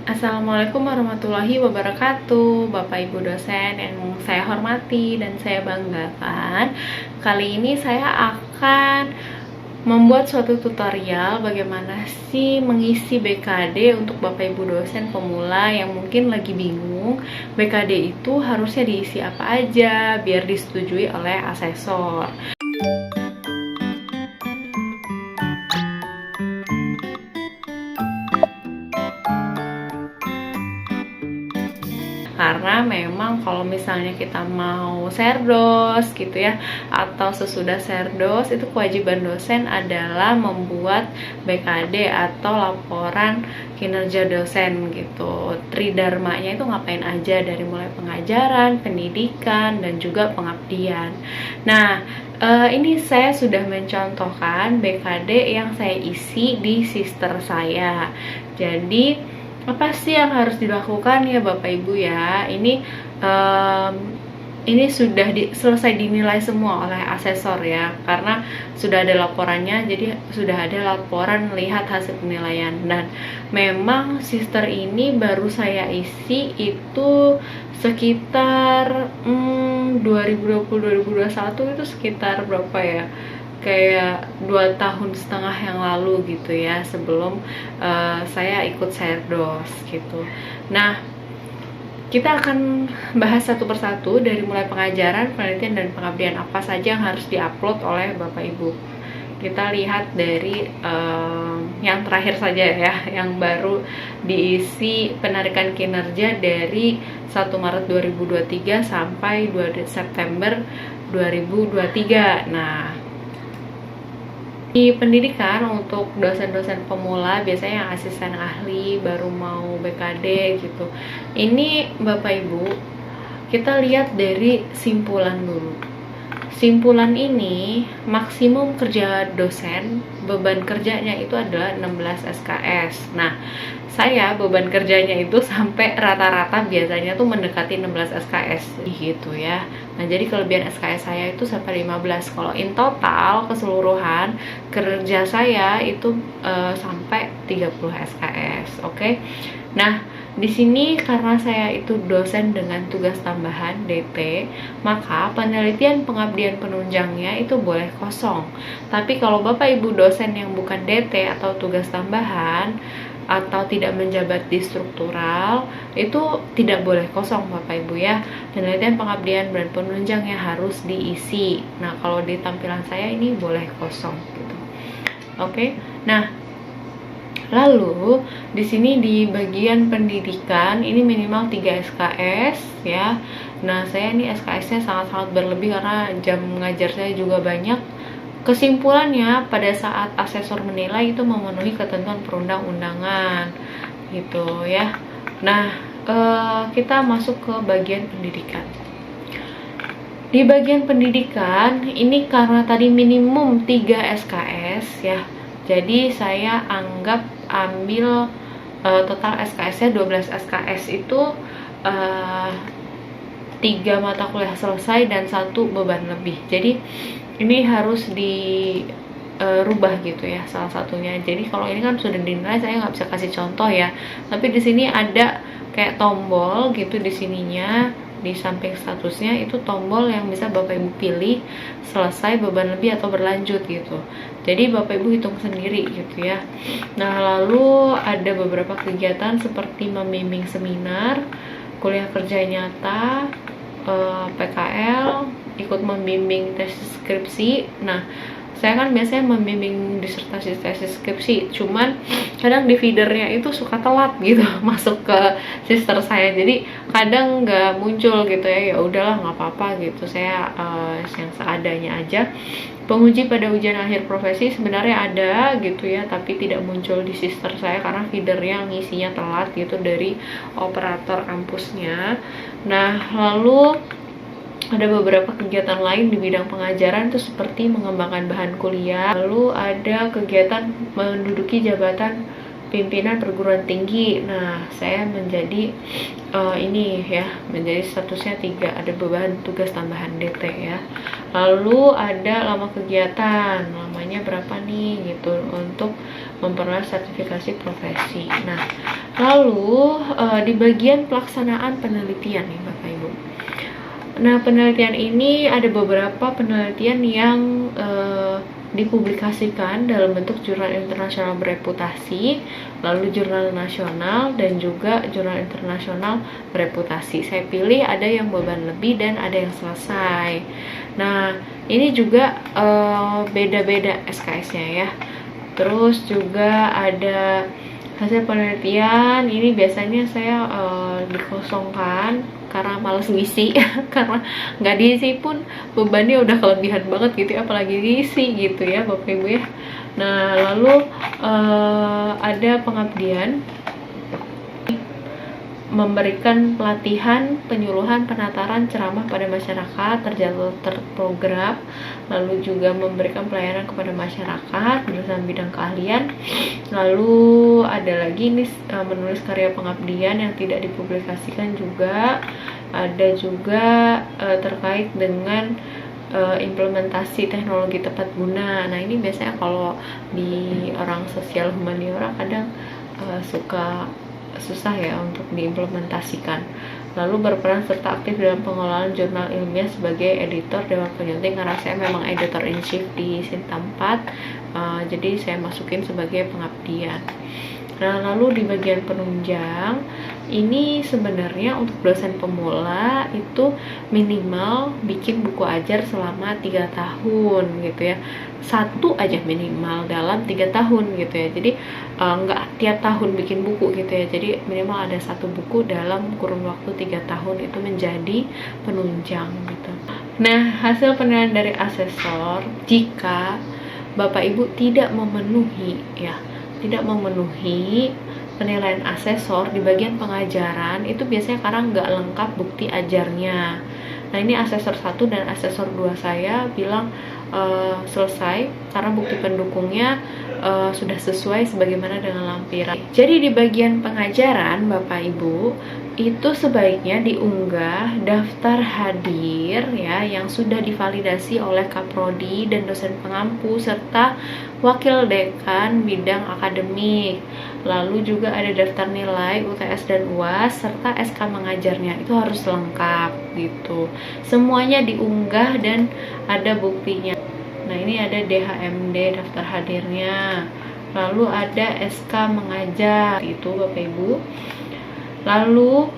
Assalamualaikum warahmatullahi wabarakatuh, Bapak Ibu dosen yang saya hormati dan saya banggakan. Kali ini saya akan membuat suatu tutorial bagaimana sih mengisi BKD untuk Bapak Ibu dosen pemula yang mungkin lagi bingung BKD itu harusnya diisi apa aja biar disetujui oleh asesor. Karena memang kalau misalnya kita mau serdos gitu ya, atau sesudah serdos, itu kewajiban dosen adalah membuat BKD atau laporan kinerja dosen gitu. Tridharmanya itu ngapain aja, dari mulai pengajaran, pendidikan, dan juga pengabdian. Nah, ini saya sudah mencontohkan BKD yang saya isi di sister saya. Jadi apa sih yang harus dilakukan ya Bapak Ibu ya? Ini sudah selesai dinilai semua oleh asesor ya, karena sudah ada laporannya, jadi sudah ada laporan melihat hasil penilaian. Dan memang sister ini baru saya isi itu sekitar 2020-2021, itu sekitar berapa ya? Kayak 2,5 tahun yang lalu gitu ya, sebelum saya ikut serdos gitu. Nah, kita akan bahas satu persatu dari mulai pengajaran, penelitian, dan pengabdian apa saja yang harus diupload oleh Bapak Ibu. Kita lihat dari yang terakhir saja ya, yang baru diisi penarikan kinerja dari 1 Maret 2023 sampai 2 September 2023. Nah, di pendidikan untuk dosen-dosen pemula, biasanya yang asisten ahli baru mau BKD gitu. Ini Bapak Ibu, kita lihat dari simpulan dulu. Simpulan ini maksimum kerja dosen, beban kerjanya itu adalah 16 SKS. Nah, saya beban kerjanya itu sampai rata-rata biasanya tuh mendekati 16 SKS gitu ya. Nah, jadi kelebihan SKS saya itu sampai 15. Kalau in total keseluruhan kerja saya itu sampai 30 SKS. Oke. Nah, di sini karena saya itu dosen dengan tugas tambahan DT, maka penelitian pengabdian penunjangnya itu boleh kosong. Tapi kalau Bapak Ibu dosen yang bukan DT atau tugas tambahan atau tidak menjabat di struktural, itu tidak boleh kosong Bapak Ibu ya. Penelitian pengabdian dan penunjangnya harus diisi. Nah, kalau di tampilan saya ini boleh kosong gitu. Oke. Nah, lalu di sini di bagian pendidikan ini minimal 3 SKS ya. Nah, saya ini SKS-nya sangat-sangat berlebih karena jam ngajar saya juga banyak. Kesimpulannya, pada saat asesor menilai itu memenuhi ketentuan perundang-undangan gitu ya. Nah, kita masuk ke bagian pendidikan. Di bagian pendidikan ini karena tadi minimum 3 SKS ya, jadi saya ambil total SKS-nya 12 SKS itu 3 mata kuliah selesai dan 1 beban lebih. Jadi ini harus dirubah gitu ya salah satunya. Jadi kalau ini kan sudah dinilai, saya nggak bisa kasih contoh ya. Tapi di sini ada kayak tombol gitu di sininya, di samping statusnya itu tombol yang bisa Bapak Ibu pilih selesai, beban lebih, atau berlanjut gitu. Jadi Bapak Ibu hitung sendiri gitu ya. Nah, lalu ada beberapa kegiatan seperti membimbing seminar, kuliah kerja nyata, PKL, ikut membimbing tesis skripsi. Nah, saya kan biasanya membimbing disertasi tesis skripsi, cuman kadang di feedernya itu suka telat gitu masuk ke sister saya, jadi kadang nggak muncul gitu ya. Ya udahlah, nggak apa-apa gitu, saya yang seadanya aja. Penguji pada ujian akhir profesi sebenarnya ada gitu ya, tapi tidak muncul di sister saya karena feedernya ngisinya telat gitu dari operator kampusnya. Nah, lalu ada beberapa kegiatan lain di bidang pengajaran itu seperti mengembangkan bahan kuliah. Lalu ada kegiatan menduduki jabatan pimpinan perguruan tinggi. Nah, saya menjadi ini ya, menjadi statusnya 3, ada beban tugas tambahan DT ya. Lalu ada lama kegiatan, lamanya berapa nih gitu untuk memperoleh sertifikasi profesi. Nah, lalu di bagian pelaksanaan penelitian nih Bapak Ibu. Nah, penelitian ini ada beberapa penelitian yang dipublikasikan dalam bentuk jurnal internasional bereputasi, lalu jurnal nasional, dan juga jurnal internasional bereputasi. Saya pilih ada yang beban lebih dan ada yang selesai. Nah, ini juga beda-beda SKS-nya ya. Terus juga ada hasil penelitian, ini biasanya saya dikosongkan karena males ngisi karena nggak diisi pun bebannya udah kelebihan banget gitu ya, apalagi diisi gitu ya Bapak Ibu ya. Nah, lalu ada pengabdian, memberikan pelatihan, penyuluhan, penataran, ceramah pada masyarakat, terjadwal terprogram, lalu juga memberikan pelayanan kepada masyarakat berdasarkan bidang keahlian. Lalu ada lagi nih menulis karya pengabdian yang tidak dipublikasikan juga. Ada juga terkait dengan implementasi teknologi tepat guna. Nah, ini biasanya kalau di orang sosial humaniora kadang suka susah ya untuk diimplementasikan. Lalu berperan serta aktif dalam pengelolaan jurnal ilmiah sebagai editor dewan penyunting, karena saya memang editor in chief di Sinta 4, jadi saya masukin sebagai pengabdian. Nah, lalu di bagian penunjang ini sebenarnya untuk dosen pemula itu minimal bikin buku ajar selama 3 tahun gitu ya, 1 aja minimal dalam 3 tahun gitu ya. Jadi nggak tiap tahun bikin buku gitu ya, jadi minimal ada 1 buku dalam kurun waktu 3 tahun itu menjadi penunjang gitu. Nah, hasil penilaian dari asesor, jika Bapak Ibu tidak memenuhi penilaian asesor di bagian pengajaran, itu biasanya karena nggak lengkap bukti ajarnya. Nah, ini asesor 1 dan asesor 2 saya bilang selesai karena bukti pendukungnya sudah sesuai sebagaimana dengan lampiran. Jadi di bagian pengajaran Bapak Ibu itu sebaiknya diunggah daftar hadir ya yang sudah divalidasi oleh Kaprodi dan dosen pengampu serta wakil dekan bidang akademik. Lalu juga ada daftar nilai UTS dan UAS serta SK mengajarnya, itu harus lengkap gitu. Semuanya diunggah dan ada buktinya. Nah, ini ada DHMD daftar hadirnya. Lalu ada SK mengajar itu Bapak Ibu. Lalu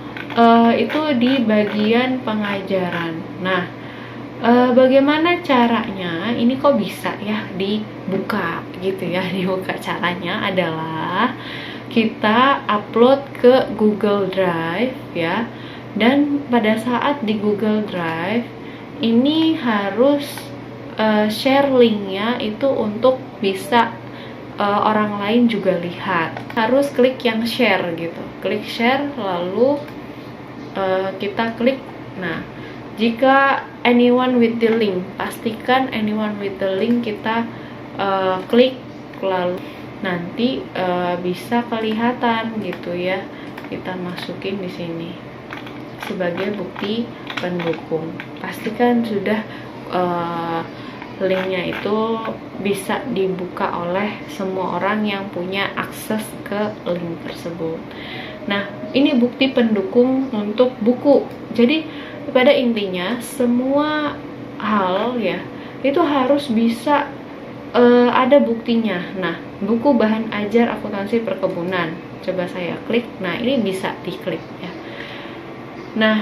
itu di bagian pengajaran. Nah, bagaimana caranya? Ini kok bisa ya dibuka gitu ya? Dibuka caranya adalah kita upload ke Google Drive ya. Dan pada saat di Google Drive ini harus share linknya itu untuk bisa orang lain juga lihat. Harus klik yang share gitu, klik share lalu kita klik. Nah, jika anyone with the link, pastikan anyone with the link kita klik, lalu nanti bisa kelihatan gitu ya, kita masukin di sini sebagai bukti pendukung. Pastikan sudah linknya itu bisa dibuka oleh semua orang yang punya akses ke link tersebut. Nah, ini bukti pendukung untuk buku. Jadi pada intinya semua hal ya itu harus bisa ada buktinya. Nah, buku bahan ajar akuntansi perkebunan, coba saya klik. Nah, ini bisa diklik ya. Nah,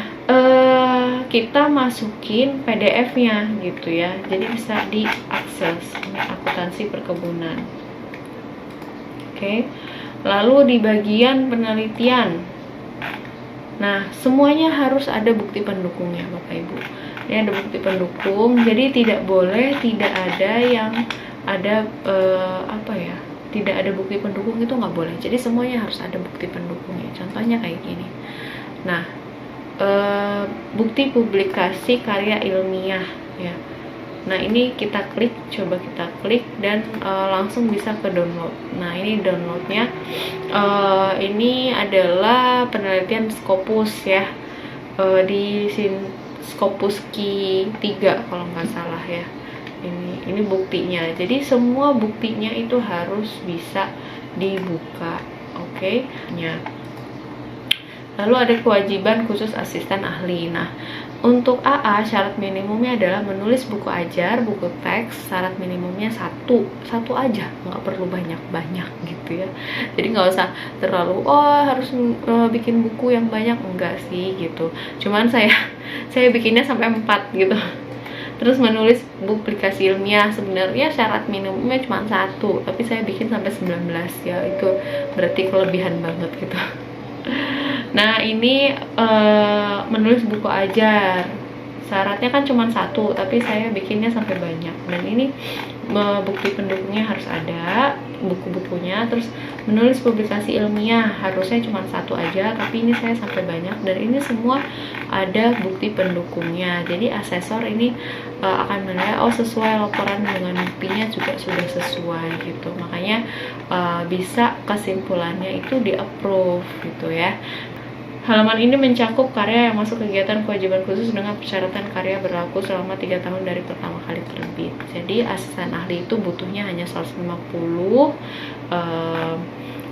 kita masukin PDF-nya gitu ya, jadi bisa diakses. Ini akuntansi perkebunan. Oke. Lalu di bagian penelitian, nah semuanya harus ada bukti pendukungnya Bapak Ibu. Ini ada bukti pendukung, jadi tidak boleh tidak ada yang ada tidak ada bukti pendukung, itu nggak boleh. Jadi semuanya harus ada bukti pendukungnya. Contohnya kayak gini. Nah, bukti publikasi karya ilmiah ya. Nah, ini kita klik, coba kita klik dan langsung bisa ke download. Nah, ini downloadnya. Ini adalah penelitian Scopus ya, di Scopus Q 3 kalau nggak salah ya. Ini buktinya. Jadi semua buktinya itu harus bisa dibuka. Oke. Lalu ada kewajiban khusus asisten ahli. Nah, untuk AA syarat minimumnya adalah menulis buku ajar, buku teks. Syarat minimumnya satu aja, nggak perlu banyak-banyak gitu ya. Jadi nggak usah terlalu harus bikin buku yang banyak, enggak sih gitu. Cuman saya bikinnya sampai 4 gitu. Terus menulis publikasi ilmiah, sebenarnya syarat minimumnya cuma 1, tapi saya bikin sampai 19 ya, itu berarti kelebihan banget gitu. Nah, ini menulis buku ajar, syaratnya kan cuma 1, tapi saya bikinnya sampai banyak. Dan ini bukti pendukungnya harus ada, buku-bukunya. Terus menulis publikasi ilmiah harusnya cuma 1 aja, tapi ini saya sampai banyak. Dan ini semua ada bukti pendukungnya. Jadi asesor ini akan menilai sesuai laporan dengan buktinya juga sudah sesuai gitu. Makanya bisa kesimpulannya itu di approve gitu ya. Halaman ini mencakup karya yang masuk kegiatan kewajiban khusus dengan persyaratan karya berlaku selama 3 tahun dari pertama kali terbit. Jadi asisten ahli itu butuhnya hanya 150,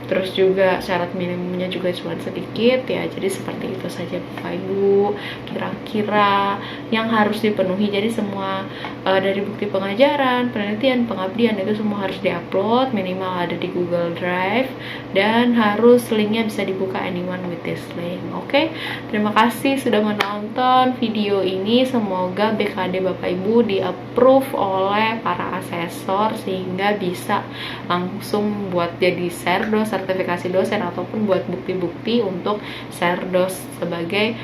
terus juga syarat minimumnya juga cuma sedikit ya. Jadi seperti itu saja Bapak Ibu kira-kira yang harus dipenuhi. Jadi semua dari bukti pengajaran, penelitian, pengabdian itu semua harus diupload, minimal ada di Google Drive, dan harus linknya bisa dibuka anyone with this link. Oke, terima kasih sudah menonton video ini. Semoga BKD Bapak Ibu di approve oleh para asesor sehingga bisa langsung buat jadi serdos, sertifikasi dosen, ataupun buat bukti-bukti untuk serdos sebagai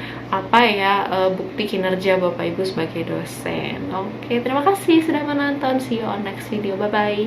bukti kinerja Bapak Ibu sebagai dosen. Oke, terima kasih sudah menonton. See you on next video. Bye bye.